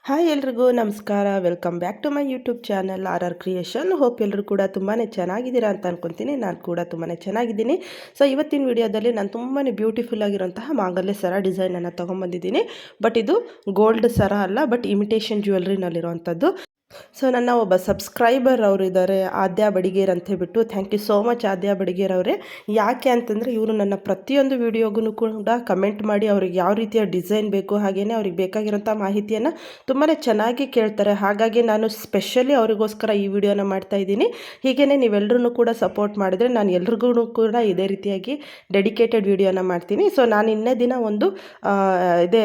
Hi ಎಲ್ರಿಗೂ ನಮಸ್ಕಾರ. Welcome back to my YouTube channel R Creation. Hope ಎಲ್ಲರೂ ಕೂಡ ತುಂಬಾ ಚೆನ್ನಾಗಿದ್ದೀರಾ ಅಂತ ಅನ್ಕೊತೀನಿ. ನಾನು ಕೂಡ ತುಂಬಾ ಚೆನ್ನಾಗಿದ್ದೀನಿ. ಸೊ ಇವತ್ತಿನ ವಿಡಿಯೋದಲ್ಲಿ ನಾನು ತುಂಬಾ ಬ್ಯೂಟಿಫುಲ್ ಆಗಿರುವಂತಹ ಮಾಂಗಲ್ಯ ಸರ ಡಿಸೈನನ್ನು ತೊಗೊಂಬಂದಿದ್ದೀನಿ. ಬಟ್ ಇದು ಗೋಲ್ಡ್ ಸರ ಅಲ್ಲ, ಬಟ್ ಇಮಿಟೇಷನ್ ಜ್ಯುವೆಲ್ರಿನಲ್ಲಿರುವಂಥದ್ದು. ಸೊ ನನ್ನ ಒಬ್ಬ ಸಬ್ಸ್ಕ್ರೈಬರ್ ಅವರು ಇದ್ದಾರೆ, ಆದ್ಯ ಬಡಿಗೇರ್ ಅಂತ ಹೇಳ್ಬಿಟ್ಟು. ಥ್ಯಾಂಕ್ ಯು ಸೋ ಮಚ್ ಆದ್ಯ ಬಡಿಗೇರ್ ಅವರೇ. ಯಾಕೆ ಅಂತಂದರೆ ಇವರು ನನ್ನ ಪ್ರತಿಯೊಂದು ವಿಡಿಯೋಗೂ ಕೂಡ ಕಮೆಂಟ್ ಮಾಡಿ ಅವ್ರಿಗೆ ಯಾವ ರೀತಿಯ ಡಿಸೈನ್ ಬೇಕು, ಹಾಗೆಯೇ ಅವ್ರಿಗೆ ಬೇಕಾಗಿರೋಂಥ ಮಾಹಿತಿಯನ್ನು ತುಂಬಾ ಚೆನ್ನಾಗಿ ಕೇಳ್ತಾರೆ. ಹಾಗಾಗಿ ನಾನು ಸ್ಪೆಷಲಿ ಅವರಿಗೋಸ್ಕರ ಈ ವಿಡಿಯೋನ ಮಾಡ್ತಾಯಿದ್ದೀನಿ. ಹೀಗೇ ನೀವೆಲ್ಲರೂ ಕೂಡ ಸಪೋರ್ಟ್ ಮಾಡಿದರೆ ನಾನು ಎಲ್ರಿಗೂ ಕೂಡ ಇದೇ ರೀತಿಯಾಗಿ ಡೆಡಿಕೇಟೆಡ್ ವಿಡಿಯೋನ ಮಾಡ್ತೀನಿ. ಸೊ ನಾನು ಇನ್ನೇ ದಿನ ಒಂದು ಇದೇ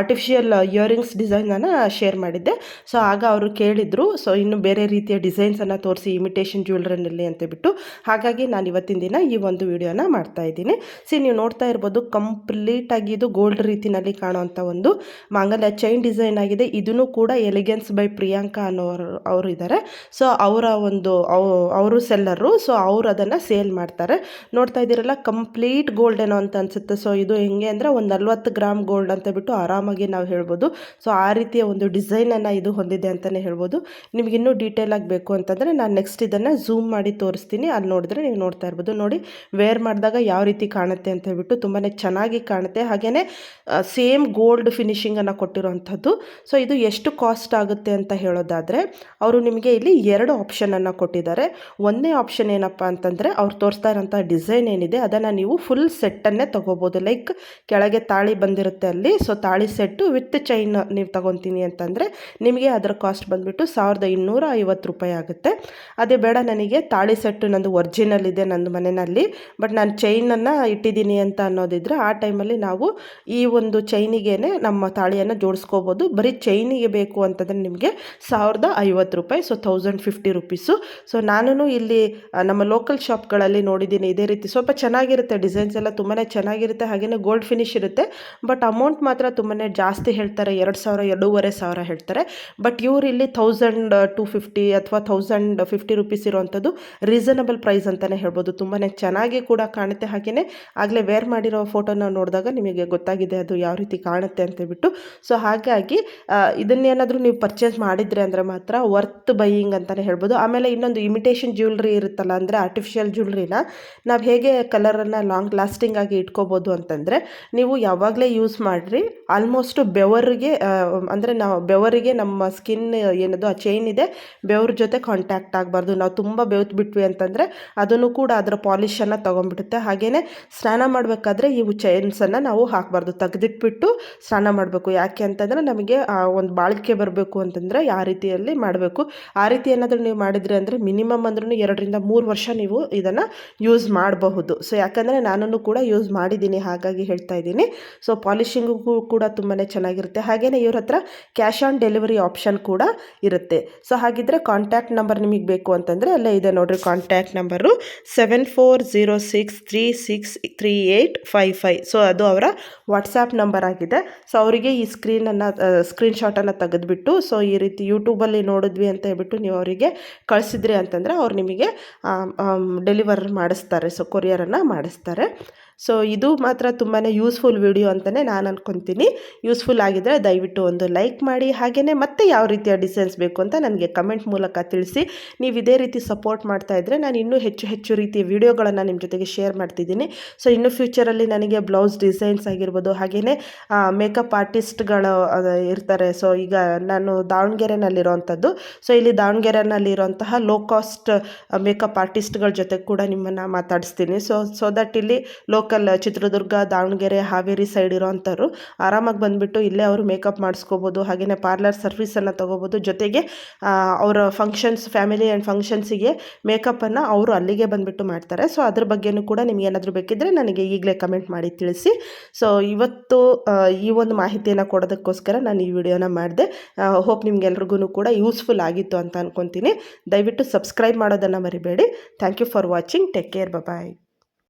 ಆರ್ಟಿಫಿಷಿಯಲ್ ಇಯರಿಂಗ್ಸ್ ಡಿಸೈನನ್ನು ಶೇರ್ ಮಾಡಿದ್ದೆ. ಸೊ ಆಗ ಅವರು ಕೇಳಿದರು, ಸೊ ಇನ್ನು ಬೇರೆ ರೀತಿಯ ಡಿಸೈನ್ಸನ್ನು ತೋರಿಸಿ ಇಮಿಟೇಷನ್ ಜ್ಯುವೆಲ್ರಿನಲ್ಲಿ ಅಂತೇಳ್ಬಿಟ್ಟು. ಹಾಗಾಗಿ ನಾನು ಇವತ್ತಿನ ದಿನ ಈ ಒಂದು ವಿಡಿಯೋನ ಮಾಡ್ತಾ ಇದ್ದೀನಿ. ನೀವು ನೋಡ್ತಾ ಇರ್ಬೋದು, ಕಂಪ್ಲೀಟಾಗಿ ಇದು ಗೋಲ್ಡ್ ರೀತಿಯಲ್ಲಿ ಕಾಣುವಂಥ ಒಂದು ಮಾಂಗಲ್ಯ ಚೈನ್ ಡಿಸೈನ್ ಆಗಿದೆ. ಇದನ್ನು ಕೂಡ ಎಲಿಗೆನ್ಸ್ ಬೈ ಪ್ರಿಯಾಂಕಾ ಅವರು ಇದ್ದಾರೆ. ಸೊ ಅವರು ಸೆಲ್ಲರು. ಸೊ ಅವರು ಅದನ್ನು ಸೇಲ್ ಮಾಡ್ತಾರೆ. ನೋಡ್ತಾ ಇದ್ದೀರಲ್ಲ, ಕಂಪ್ಲೀಟ್ ಗೋಲ್ಡ್ ಏನೋ ಅಂತ ಅನಿಸುತ್ತೆ. ಸೊ ಇದು ಹೆಂಗೆ ಅಂದರೆ ಒಂದು 40 ಗ್ರಾಮ್ ಗೋಲ್ಡ್ ಅಂತ ಬಿಟ್ಟು ಆರಾಮಾಗಿ ನಾವು ಹೇಳ್ಬೋದು. ಸೊ ಆ ರೀತಿಯ ಒಂದು ಡಿಸೈನನ್ನು ಇದು ಹೊಂದಿದೆ ಅಂತಲೇ ಹೇಳ್ಬೋದು. ನಿಮ್ಗೆ ಇನ್ನೂ ಡೀಟೇಲ್ ಆಗಿ ಬೇಕು ಅಂತಂದರೆ ನಾನು ನೆಕ್ಸ್ಟ್ ಇದನ್ನು ಝೂಮ್ ಮಾಡಿ ತೋರಿಸ್ತೀನಿ. ಅಲ್ಲಿ ನೋಡಿದ್ರೆ ನೀವು ನೋಡ್ತಾ ಇರ್ಬೋದು. ನೋಡಿ, ವೇರ್ ಮಾಡಿದಾಗ ಯಾವ ರೀತಿ ಕಾಣುತ್ತೆ ಅಂತ ಹೇಳ್ಬಿಟ್ಟು ತುಂಬಾ ಚೆನ್ನಾಗಿ ಕಾಣುತ್ತೆ. ಹಾಗೆಯೇ ಸೇಮ್ ಗೋಲ್ಡ್ ಫಿನಿಶಿಂಗನ್ನು ಕೊಟ್ಟಿರೋವಂಥದ್ದು. ಸೊ ಇದು ಎಷ್ಟು ಕಾಸ್ಟ್ ಆಗುತ್ತೆ ಅಂತ ಹೇಳೋದಾದರೆ, ಅವರು ನಿಮಗೆ ಇಲ್ಲಿ 2 ಆಪ್ಷನನ್ನು ಕೊಟ್ಟಿದ್ದಾರೆ. ಒಂದನೇ ಆಪ್ಷನ್ ಏನಪ್ಪ ಅಂತಂದರೆ, ಅವ್ರು ತೋರಿಸ್ತಾ ಇರೋಂಥ ಡಿಸೈನ್ ಏನಿದೆ ಅದನ್ನು ನೀವು ಫುಲ್ ಸೆಟ್ಟನ್ನೇ ತೊಗೋಬೋದು. ಲೈಕ್ ಕೆಳಗೆ ತಾಳಿ ಬಂದಿರುತ್ತೆ ಅಲ್ಲಿ. ಸೊ ತಾಳಿ ಸೆಟ್ಟು ವಿತ್ ಚೈನ್ ನೀವು ತೊಗೊತೀನಿ ಅಂತಂದರೆ ನಿಮಗೆ ಅದರ ಕಾಸ್ಟ್ ಬಂದುಬಿಟ್ಟು 1250 ರೂಪಾಯಿ ಆಗುತ್ತೆ. ಅದೇ ಬೇಡ, ನನಗೆ ತಾಳಿ ಸೆಟ್ಟು ನಂದು ಒರಿಜಿನಲ್ ಇದೆ ನನ್ನ ಮನೆಯಲ್ಲಿ, ಬಟ್ ನಾನು ಚೈನನ್ನು ಇಟ್ಟಿದ್ದೀನಿ ಅಂತ ಅನ್ನೋದಿದ್ರೆ ಆ ಟೈಮಲ್ಲಿ ನಾವು ಈ ಒಂದು ಚೈನಿಗೇ ನಮ್ಮ ತಾಳಿಯನ್ನು ಜೋಡಿಸ್ಕೋಬೋದು. ಬರೀ ಚೈನಿಗೆ ಬೇಕು ಅಂತಂದರೆ ನಿಮಗೆ 1050 ರೂಪಾಯಿ. So 1050 rupees. ಸೊ ನಾನು ಇಲ್ಲಿ ನಮ್ಮ ಲೋಕಲ್ ಶಾಪ್ಗಳಲ್ಲಿ ನೋಡಿದ್ದೀನಿ. ಇದೇ ರೀತಿ ಸ್ವಲ್ಪ ಚೆನ್ನಾಗಿರುತ್ತೆ, ಡಿಸೈನ್ಸ್ ಎಲ್ಲ ತುಂಬಾ ಚೆನ್ನಾಗಿರುತ್ತೆ. ಹಾಗೆಯೇ ಗೋಲ್ಡ್ ಫಿನಿಶ್ ಇರುತ್ತೆ. ಬಟ್ ಅಮೌಂಟ್ ಮಾತ್ರ ತುಂಬಾ ಜಾಸ್ತಿ ಹೇಳ್ತಾರೆ. 2000 2500 ಹೇಳ್ತಾರೆ. ಬಟ್ ಇವರು ಇಲ್ಲಿ 1250 ಅಥವಾ 1050 ರುಪೀಸ್ ಇರುವಂಥದ್ದು ರೀಸನಬಲ್ ಪ್ರೈಸ್ ಅಂತಲೇ ಹೇಳ್ಬೋದು. ತುಂಬಾ ಚೆನ್ನಾಗಿ ಕೂಡ ಕಾಣುತ್ತೆ. ಹಾಗೆಯೇ ಆಗಲೇ ವೇರ್ ಮಾಡಿರೋ ಫೋಟೋನ ನೋಡಿದಾಗ ನಿಮಗೆ ಗೊತ್ತಾಗಿದೆ ಅದು ಯಾವ ರೀತಿ ಕಾಣುತ್ತೆ ಅಂತೇಳ್ಬಿಟ್ಟು. ಸೊ ಹಾಗಾಗಿ ಇದನ್ನೇನಾದರೂ ನೀವು ಪರ್ಚೇಸ್ ಮಾಡಿದರೆ ಅಂದರೆ ಮಾತ್ರ ವರ್ತ್ ಬೈಯಿಂಗ್ ಅಂತಲೇ ಹೇಳ್ಬೋದು. ಆಮೇಲೆ ಇನ್ನೊಂದು ಇಮಿಟೇಷನ್ ಜ್ಯುವೆಲ್ರಿ ಇರುತ್ತಲ್ಲ, ಅಂದರೆ ಆರ್ಟಿಫಿಷಿಯಲ್ ಜ್ಯುವೆಲ್ರಿನ ನಾವು ಹೇಗೆ ಕಲರನ್ನು ಲಾಂಗ್ ಲಾಸ್ಟಿಂಗ್ ಆಗಿ ಇಟ್ಕೋಬೋದು ಅಂತಂದರೆ, ನೀವು ಯಾವಾಗಲೇ ಯೂಸ್ ಮಾಡಿರಿ, ಆಲ್ಮೋಸ್ಟ್ ಬೆವರಿಗೆ ಅಂದರೆ ನಾವು ಬೆವರಿಗೆ ನಮ್ಮ ಸ್ಕಿನ್ ಏನದು ಆ ಚೈನ್ ಇದೆ ಬೆವ್ರ ಜೊತೆ ಕಾಂಟ್ಯಾಕ್ಟ್ ಆಗಬಾರ್ದು. ನಾವು ತುಂಬ ಬೆವ್ತು ಬಿಟ್ವಿ ಅಂತಂದರೆ ಅದನ್ನು ಕೂಡ ಅದರ ಪಾಲಿಷನ್ನು ತೊಗೊಂಡ್ಬಿಡುತ್ತೆ. ಹಾಗೆಯೇ ಸ್ನಾನ ಮಾಡಬೇಕಾದ್ರೆ ಇವು ಚೈನ್ಸನ್ನು ನಾವು ಹಾಕಬಾರ್ದು, ತೆಗೆದಿಟ್ಬಿಟ್ಟು ಸ್ನಾನ ಮಾಡಬೇಕು. ಯಾಕೆ ಅಂತಂದರೆ ನಮಗೆ ಒಂದು ಬಾಳಿಕೆ ಬರಬೇಕು ಅಂತಂದರೆ ಆ ರೀತಿಯಲ್ಲಿ ಮಾಡಬೇಕು. ಆ ರೀತಿ ಏನಾದರೂ ನೀವು ಮಾಡಿದ್ರಿ ಅಂದರೆ ಮಿನಿಮಮ್ ಅಂದ್ರೂ 2 ರಿಂದ 3 ವರ್ಷ ನೀವು ಇದನ್ನು ಯೂಸ್ ಮಾಡಬಹುದು. ಸೊ ಯಾಕಂದರೆ ನಾನು ಕೂಡ ಯೂಸ್ ಮಾಡಿದ್ದೀನಿ, ಹಾಗಾಗಿ ಹೇಳ್ತಾ ಇದ್ದೀನಿ. ಸೊ ಪಾಲಿಷಿಂಗು ಕೂಡ ತುಂಬಾ ಚೆನ್ನಾಗಿರುತ್ತೆ. ಹಾಗೆಯೇ ಇವ್ರ ಹತ್ರ ಕ್ಯಾಶ್ ಆನ್ ಡೆಲಿವರಿ ಆಪ್ಷನ್ ಕೂಡ ಇರುತ್ತೆ. ಸೊ ಹಾಗಿದ್ರೆ ಕಾಂಟ್ಯಾಕ್ಟ್ ನಂಬರ್ ನಿಮಗೆ ಬೇಕು ಅಂತಂದರೆ ಅಲ್ಲೇ ಇದೆ ನೋಡಿರಿ. Contact number 7406363855. ಸೊ ಅದು ಅವರ ವಾಟ್ಸಾಪ್ ನಂಬರ್ ಆಗಿದೆ. ಸೊ ಅವರಿಗೆ ಈ ಸ್ಕ್ರೀನ್ಶಾಟನ್ನು ತೆಗೆದುಬಿಟ್ಟು, ಸೊ ಈ ರೀತಿ ಯೂಟ್ಯೂಬಲ್ಲಿ ನೋಡಿದ್ವಿ ಅಂತ ಹೇಳ್ಬಿಟ್ಟು ನೀವು ಅವರಿಗೆ ಕಳಿಸಿದ್ರಿ ಅಂತಂದರೆ ಅವ್ರು ನಿಮಗೆ ಡೆಲಿವರ್ ಮಾಡಿಸ್ತಾರೆ. ಸೊ ಕೊರಿಯರನ್ನು ಮಾಡಿಸ್ತಾರೆ. ಸೊ ಇದು ಮಾತ್ರ ತುಂಬಾ ಯೂಸ್ಫುಲ್ ವಿಡಿಯೋ ಅಂತಲೇ ನಾನು ಅಂದ್ಕೊತೀನಿ. ಯೂಸ್ಫುಲ್ ಆಗಿದ್ದರೆ ದಯವಿಟ್ಟು ಒಂದು ಲೈಕ್ ಮಾಡಿ. ಹಾಗೆಯೇ ಮತ್ತೆ ಯಾವ ರೀತಿಯ ಡಿಸೈನ್ಸ್ ಬೇಕು ಅಂತ ನನಗೆ ಕಮೆಂಟ್ ಮೂಲಕ ತಿಳಿಸಿ. ನೀವು ಇದೇ ರೀತಿ ಸಪೋರ್ಟ್ ಮಾಡ್ತಾಯಿದ್ರೆ ನಾನು ಇನ್ನೂ ಹೆಚ್ಚು ರೀತಿಯ ವಿಡಿಯೋಗಳನ್ನು ನಿಮ್ಮ ಜೊತೆಗೆ ಶೇರ್ ಮಾಡ್ತಿದ್ದೀನಿ. ಸೊ ಇನ್ನು ಫ್ಯೂಚರಲ್ಲಿ ನನಗೆ ಬ್ಲೌಸ್ ಡಿಸೈನ್ಸ್ ಆಗಿರ್ಬೋದು, ಹಾಗೆಯೇ ಮೇಕಪ್ ಆರ್ಟಿಸ್ಟ್ಗಳು ಇರ್ತಾರೆ. ಸೊ ಈಗ ನಾನು ದಾವಣಗೆರೆನಲ್ಲಿರೋವಂಥದ್ದು. ಸೊ ಇಲ್ಲಿ ದಾವಣಗೆರೆನಲ್ಲಿರುವಂತಹ ಲೋ ಕಾಸ್ಟ್ ಮೇಕಪ್ ಆರ್ಟಿಸ್ಟ್ಗಳ ಜೊತೆ ಕೂಡ ನಿಮ್ಮನ್ನು ಮಾತಾಡಿಸ್ತೀನಿ. ಸೊ ದಟ್ ಇಲ್ಲಿ ಲೋಕಲ್ ಚಿತ್ರದುರ್ಗ, ದಾವಣಗೆರೆ, ಹಾವೇರಿ ಸೈಡ್ ಇರೋವಂಥವ್ರು ಆರಾಮಾಗಿ ಬಂದುಬಿಟ್ಟು ಇಲ್ಲೇ ಅವರು ಮೇಕಪ್ ಮಾಡಿಸ್ಕೋಬೋದು. ಹಾಗೆಯೇ ಪಾರ್ಲರ್ ಸರ್ವಿಸನ್ನು ತೊಗೋಬೋದು. ಜೊತೆಗೆ ಅವರ ಫಂಕ್ಷನ್ಸ್, ಫ್ಯಾಮಿಲಿ ಆ್ಯಂಡ್ ಫಂಕ್ಷನ್ಸಿಗೆ ಮೇಕಪ್ಪನ್ನು ಅವರು ಅಲ್ಲಿಗೆ ಬಂದುಬಿಟ್ಟು ಮಾಡ್ತಾರೆ. ಸೊ ಅದ್ರ ಬಗ್ಗೆಯೂ ಕೂಡ ನಿಮ್ಗೆ ಏನಾದರೂ ಬೇಕಿದ್ದರೆ ನನಗೆ ಈಗಲೇ ಕಮೆಂಟ್ ಮಾಡಿ ತಿಳಿಸಿ. ಸೊ ಇವತ್ತು ಈ ಒಂದು ಮಾಹಿತಿಯನ್ನು ಕೊಡೋದಕ್ಕೋಸ್ಕರ ನಾನು ಈ ವಿಡಿಯೋನ ಮಾಡಿದೆ. ಹೋಪ್ ನಿಮ್ಗೆಲ್ರಿಗೂ ಕೂಡ ಯೂಸ್ಫುಲ್ ಆಗಿತ್ತು ಅಂತ ಅಂದ್ಕೊತೀನಿ. ದಯವಿಟ್ಟು ಸಬ್ಸ್ಕ್ರೈಬ್ ಮಾಡೋದನ್ನು ಮರಿಬೇಡಿ. Thank you for watching. Take care. Bye.